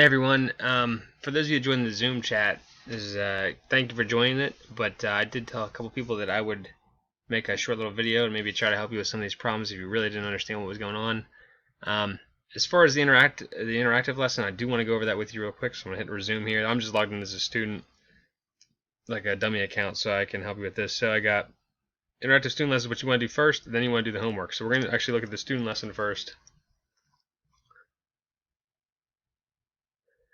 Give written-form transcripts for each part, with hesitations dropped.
Hey everyone, for those of you who joined the Zoom chat, thank you for joining it, but I did tell a couple people that I would make a short little video and maybe try to help you with some of these problems if you really didn't understand what was going on. As far as the interactive lesson, I do want to go over that with you real quick, so I'm going to hit resume here. I'm just logged in as a student, like a dummy account, so I can help you with this. So I got interactive student lesson, what you want to do first, then you want to do the homework. So we're going to actually look at the student lesson first.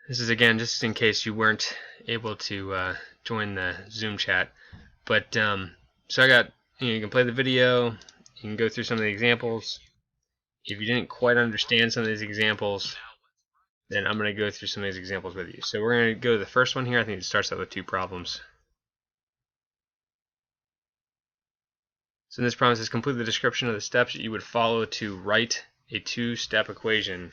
This is again just in case you weren't able to join the Zoom chat. But so I got, you can play the video, you can go through some of the examples. If you didn't quite understand some of these examples, then I'm going to go through some of these examples with you. So we're going to go to the first one here. I think it starts out with two problems. So in this problem it says complete the description of the steps that you would follow to write a two-step equation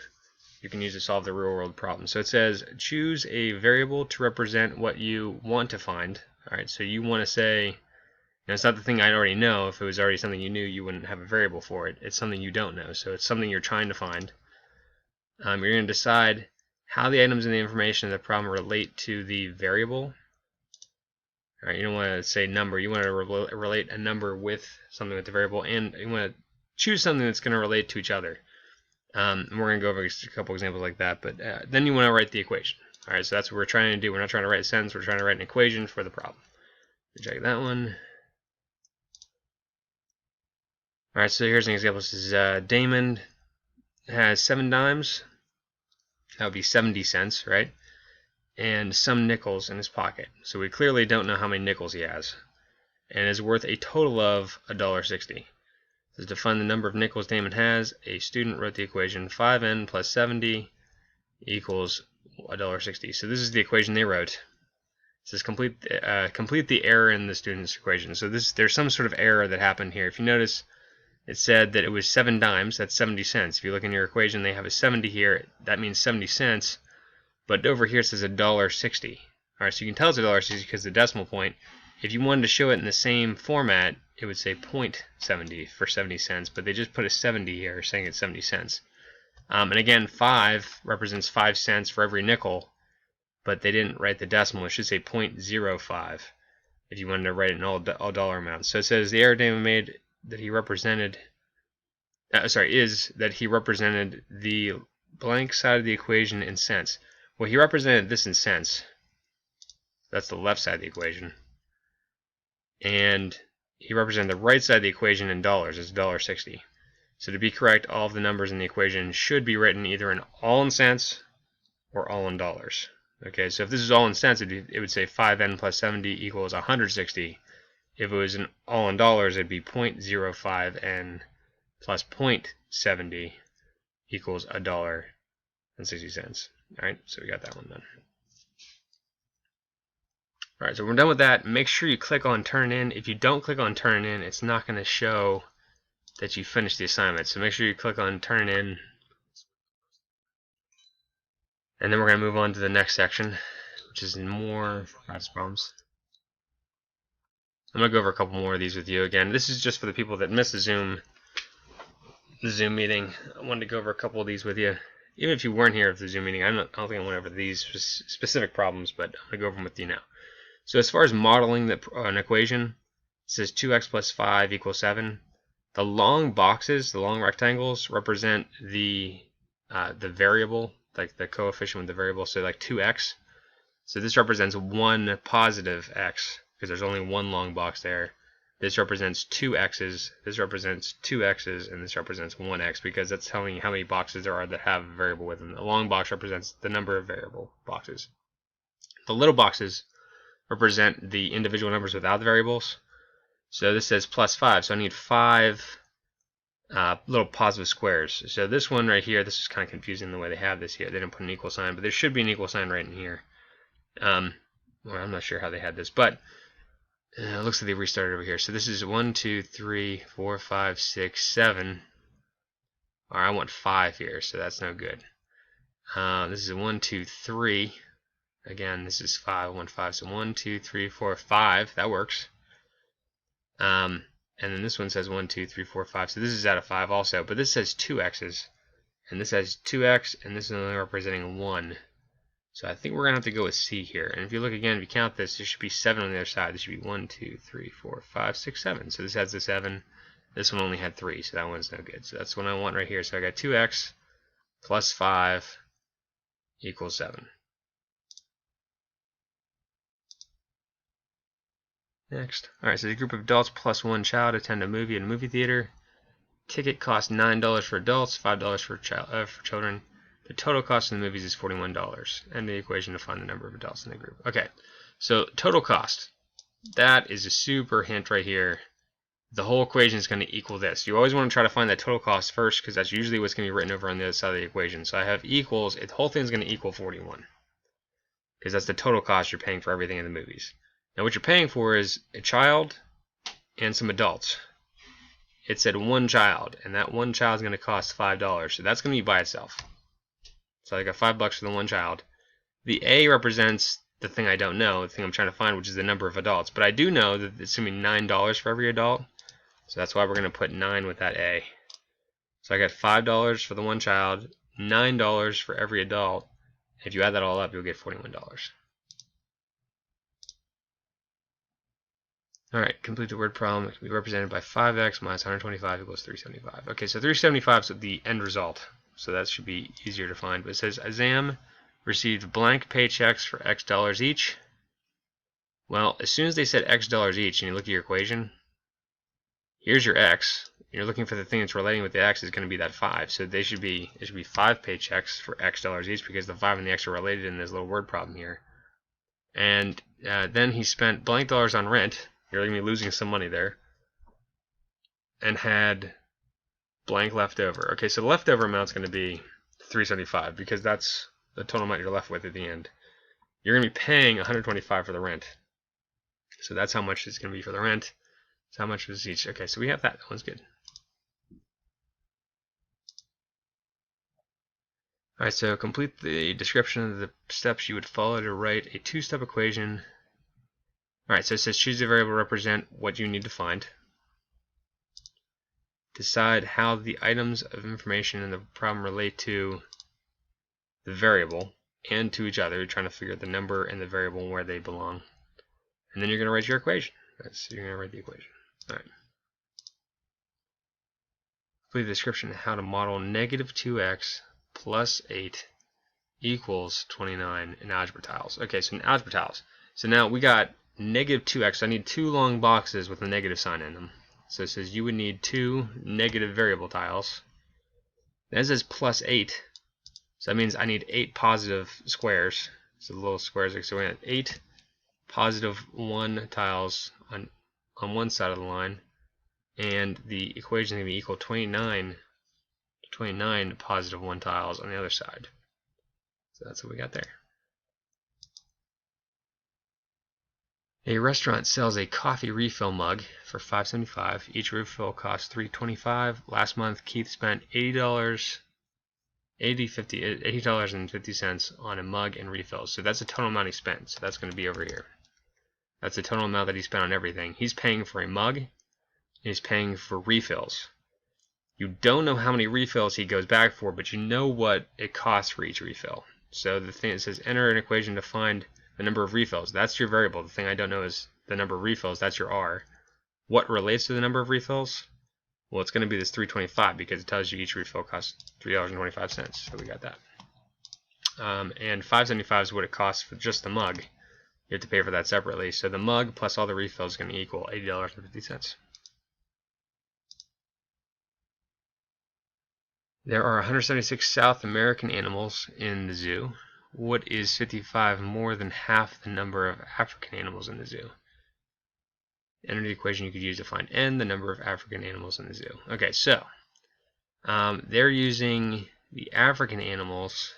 you can use to solve the real-world problem. So it says choose a variable to represent what you want to find. Alright, so you want to say, it's not the thing I already know. If it was already something you knew, you wouldn't have a variable for it. It's something you don't know, so it's something you're trying to find. You're going to decide how the items in the information of the problem relate to the variable. Alright, you don't want to say number. You want to relate a number with something with the variable, and you want to choose something that's going to relate to each other. And we're going to go over a couple examples like that, but then you want to write the equation. Alright, so that's what we're trying to do. We're not trying to write a sentence, we're trying to write an equation for the problem. Check that one. Alright, so here's an example. This is Damon has 7 dimes. That would be 70 cents, right? And some nickels in his pocket. So we clearly don't know how many nickels he has. And is worth a total of $1.60. So to find the number of nickels Damon has, a student wrote the equation 5n plus 70 equals $1.60. So this is the equation they wrote. It says complete the error in the student's equation. So there's some sort of error that happened here. If you notice, it said that it was 7 dimes, that's 70 cents. If you look in your equation, they have a 70 here, that means 70 cents. But over here it says $1.60. Alright, so you can tell it's $1.60 because of the decimal point. If you wanted to show it in the same format, it would say 0.70 for 70 cents, but they just put a 70 here saying it's 70 cents. And again, 5 represents 5 cents for every nickel, but they didn't write the decimal. It should say 0.05 if you wanted to write it in all dollar amounts. So it says the error Damon made that he represented, is that he represented the blank side of the equation in cents. Well, he represented this in cents. That's the left side of the equation. And he represented the right side of the equation in dollars. It's $1.60. So to be correct, all of the numbers in the equation should be written either in all in cents or all in dollars. Okay, so if this is all in cents, it would say 5n plus 70 equals 160. If it was all in dollars, it'd be 0.05n plus 0.70 equals $1.60. Alright, so we got that one done. Alright, so we're done with that. Make sure you click on turn in. If you don't click on turn in, it's not going to show that you finished the assignment. So make sure you click on turn in. And then we're going to move on to the next section, which is more practice problems. I'm going to go over a couple more of these with you. Again, this is just for the people that missed the Zoom meeting. I wanted to go over a couple of these with you. Even if you weren't here at the Zoom meeting, I don't think I went over these specific problems, but I'm going to go over them with you now. So as far as modeling an equation, it says 2x plus 5 equals 7. The long boxes, the long rectangles, represent the variable, like the coefficient with the variable, so like 2x. So this represents one positive x, because there's only one long box there. This represents 2 x's, this represents 2 x's, and this represents 1 x, because that's telling you how many boxes there are that have a variable with them. The long box represents the number of variable boxes. The little boxes represent the individual numbers without the variables. So this says plus 5, so I need 5 little positive squares. So this one right here, this is kind of confusing the way they have this here. They didn't put an equal sign, but there should be an equal sign right in here. Well, I'm not sure how they had this, but it looks like they restarted over here. So this is 1, 2, 3, 4, 5, 6, 7. Or I want 5 here, so that's no good. This is 1, 2, 3. Again, this is 5, 1, 5. So 1, 2, 3, 4, 5. That works. And then this one says 1, 2, 3, 4, 5. So this is out of 5 also. But this says 2 x's. And this has 2x, and this is only representing 1. So I think we're going to have to go with C here. And if you look again, if you count this, there should be 7 on the other side. This should be 1, 2, 3, 4, 5, 6, 7. So this has the 7. This one only had 3, so that one's no good. So that's what I want right here. So I got 2x plus 5 equals 7. Next. Alright, so the group of adults plus one child attend a movie in a movie theater. Ticket costs $9 for adults, $5 for children. The total cost of the movies is $41. And the equation to find the number of adults in the group. Okay, so total cost. That is a super hint right here. The whole equation is going to equal this. You always want to try to find that total cost first because that's usually what's going to be written over on the other side of the equation. So I have equals, the whole thing is going to equal 41 because that's the total cost you're paying for everything in the movies. Now what you're paying for is a child and some adults. It said one child, and that one child is going to cost $5, so that's going to be by itself. So I got $5 for the one child. The A represents the thing I don't know, the thing I'm trying to find, which is the number of adults. But I do know that it's going to be $9 for every adult, so that's why we're going to put 9 with that A. So I got $5 for the one child, $9 for every adult. If you add that all up, you'll get $41. Alright, complete the word problem. It can be represented by 5x minus 125 equals 375. Okay, so 375 is the end result. So that should be easier to find. But it says Azam received blank paychecks for X dollars each. Well, as soon as they said X dollars each, and you look at your equation, here's your X. You're looking for the thing that's relating with the X is going to be that 5. So it should be 5 paychecks for X dollars each because the 5 and the X are related in this little word problem here. And then he spent blank dollars on rent. You're going to be losing some money there. And had blank left over. Okay, so the leftover amount is going to be 375 because that's the total amount you're left with at the end. You're going to be paying 125 for the rent. So that's how much it's going to be for the rent. So how much was each? Okay, so we have that. That one's good. Alright, so complete the description of the steps you would follow to write a two-step equation. Alright, so it says choose a variable to represent what you need to find. Decide how the items of information in the problem relate to the variable and to each other. You're trying to figure out the number and the variable and where they belong. And then you're going to write your equation. So you're going to write the equation. Alright. Complete the description of how to model negative 2x plus 8 equals 29 in algebra tiles. Okay, so in algebra tiles. So now we got negative 2x. I need 2 long boxes with a negative sign in them. So it says you would need 2 negative variable tiles. Then it says plus 8. So that means I need 8 positive squares. So the little squares. So we have 8 positive 1 tiles on one side of the line. And the equation is going to be equal 29 positive 1 tiles on the other side. So that's what we got there. A restaurant sells a coffee refill mug for $5.75. Each refill costs $3.25. Last month, Keith spent $80.50 on a mug and refills. So that's the total amount he spent. So that's going to be over here. That's the total amount that he spent on everything. He's paying for a mug, and he's paying for refills. You don't know how many refills he goes back for, but you know what it costs for each refill. So the thing that says enter an equation to find the number of refills. That's your variable. The thing I don't know is the number of refills. That's your R. What relates to the number of refills? Well, it's going to be this 325 because it tells you each refill costs $3.25. So we got that. And $5.75 is what it costs for just the mug. You have to pay for that separately. So the mug plus all the refills is going to equal $80.50. There are 176 South American animals in the zoo. What is 55 more than half the number of African animals in the zoo? Enter the equation you could use to find n, the number of African animals in the zoo. Okay, so they're using the African animals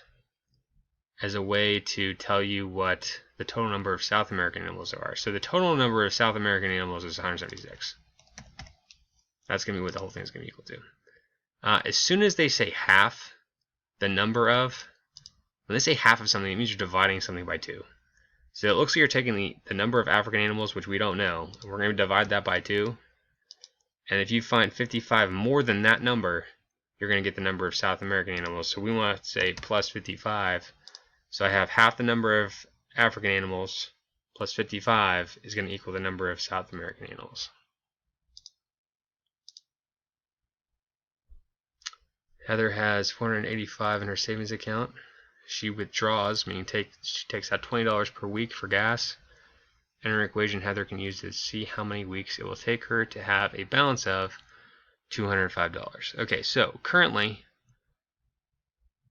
as a way to tell you what the total number of South American animals are. So the total number of South American animals is 176. That's going to be what the whole thing is going to be equal to. As soon as they say half the number of, when they say half of something, it means you're dividing something by 2. So it looks like you're taking the number of African animals, which we don't know, and we're going to divide that by 2. And if you find 55 more than that number, you're going to get the number of South American animals. So we want to say plus 55. So I have half the number of African animals plus 55 is going to equal the number of South American animals. Heather has 485 in her savings account. She withdraws, meaning she takes out $20 per week for gas. In her equation, Heather can use to see how many weeks it will take her to have a balance of $205. Okay, so currently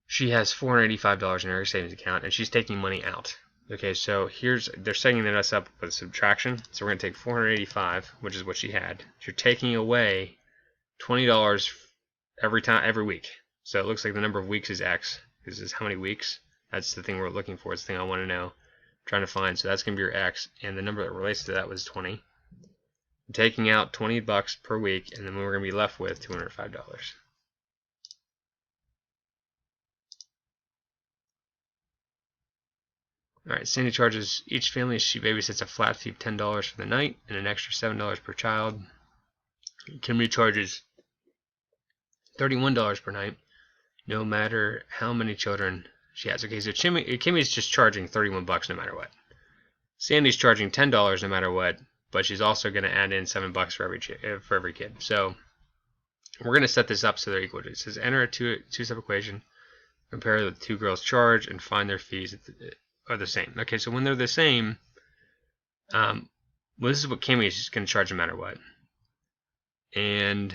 she has $485 in her savings account, and she's taking money out. Okay, so they're setting us up with subtraction. So we're going to take 485, which is what she had. You're taking away $20 every week. So it looks like the number of weeks is X. This is how many weeks. That's the thing we're looking for. It's the thing I want to know. I'm trying to find. So that's going to be your X, and the number that relates to that was 20. I'm taking out $20 per week, and then we're going to be left with $205. Alright, Sandy charges each family she babysits a flat fee of $10 for the night and an extra $7 per child. Kimmy charges $31 per night, no matter how many children she has. Okay, so Kimmy's just charging $31 no matter what. Sandy's charging $10 no matter what, but she's also going to add in $7 for every kid. So we're going to set this up so they're equal. It says enter a two-step equation, compare the two girls' charge, and find their fees are the same. Okay, so when they're the same, well, this is what Kimmy is going to charge no matter what. And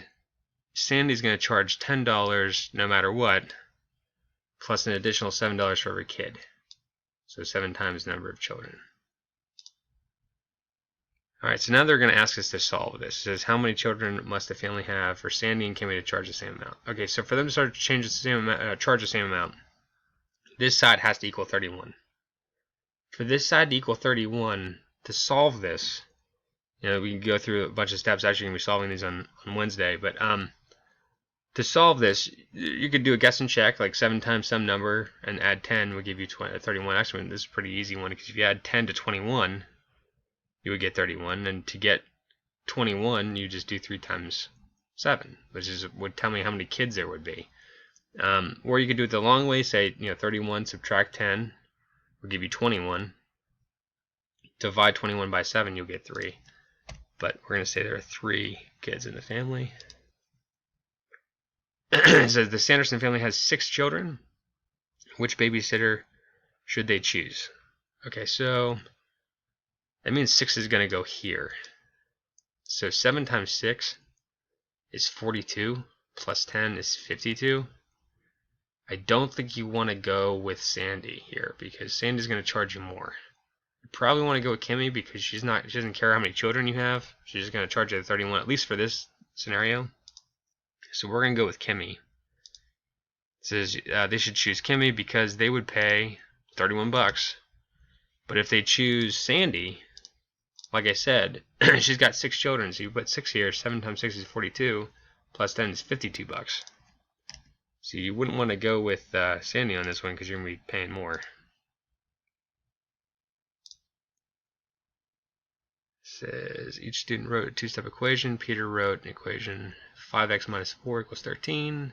Sandy's going to charge $10 no matter what, plus an additional $7 for every kid. So 7 times the number of children. Alright, so now they're going to ask us to solve this. It says, how many children must a family have for Sandy and Kimmy to charge the same amount? Okay, so for them to start to charge the same amount, this side has to equal 31. For this side to equal 31, to solve this, we can go through a bunch of steps. Actually, we're going to be solving these on Wednesday. But to solve this, you could do a guess and check, like 7 times some number, and add 10 would give you 31. Actually, this is a pretty easy one, because if you add 10 to 21, you would get 31. And to get 21, you just do 3 times 7, which would tell me how many kids there would be. Or you could do it the long way, say 31 subtract 10 will give you 21. Divide 21 by 7, you'll get 3. But we're going to say there are 3 kids in the family. It says the Sanderson family has 6 children. Which babysitter should they choose? Okay, so that means 6 is going to go here. So 7 times 6 is 42, plus 10 is 52. I don't think you want to go with Sandy here, because Sandy's going to charge you more. You probably want to go with Kimmy, because she doesn't care how many children you have. She's just going to charge you the 31, at least for this scenario. So we're going to go with Kimmy. It says they should choose Kimmy because they would pay $31. But if they choose Sandy, like I said, she's got 6 children, so you put 6 here. 7 times 6 is 42, plus 10 is $52. So you wouldn't want to go with Sandy on this one, because you're going to be paying more. It says each student wrote a 2-step equation. Peter wrote an equation 5x minus 4 equals 13.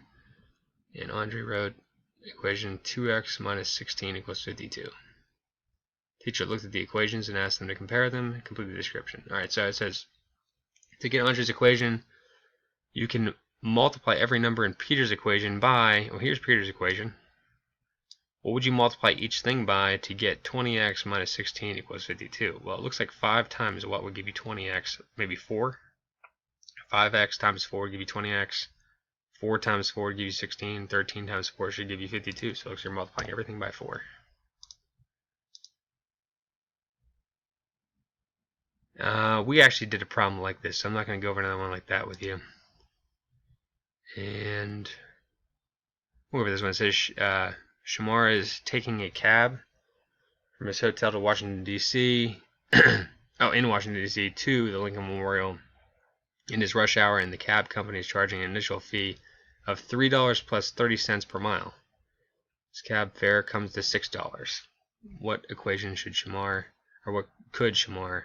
And Andre wrote equation 2x minus 16 equals 52. Teacher looked at the equations and asked them to compare them and complete the description. Alright, so it says to get Andre's equation, you can multiply every number in Peter's equation by, well, here's Peter's equation. What would you multiply each thing by to get 20x minus 16 equals 52? Well, it looks like 5 times what would give you 20x? Maybe 4? 5x times 4 would give you 20x. 4 times 4 would give you 16. 13 times 4 should give you 52. So it looks like you're multiplying everything by 4. We actually did a problem like this, so I'm not going to go over another one like that with you. And over this one, it says Shamar is taking a cab from his hotel to Washington, D.C. in Washington, D.C. to the Lincoln Memorial in his rush hour, and the cab company is charging an initial fee of $3 plus 30 cents per mile. His cab fare comes to $6. What equation should Shamar, or what could Shamar,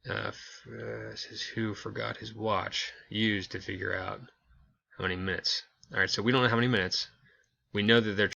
says who forgot his watch, use to figure out how many minutes? Alright, so we don't know how many minutes. We know that they're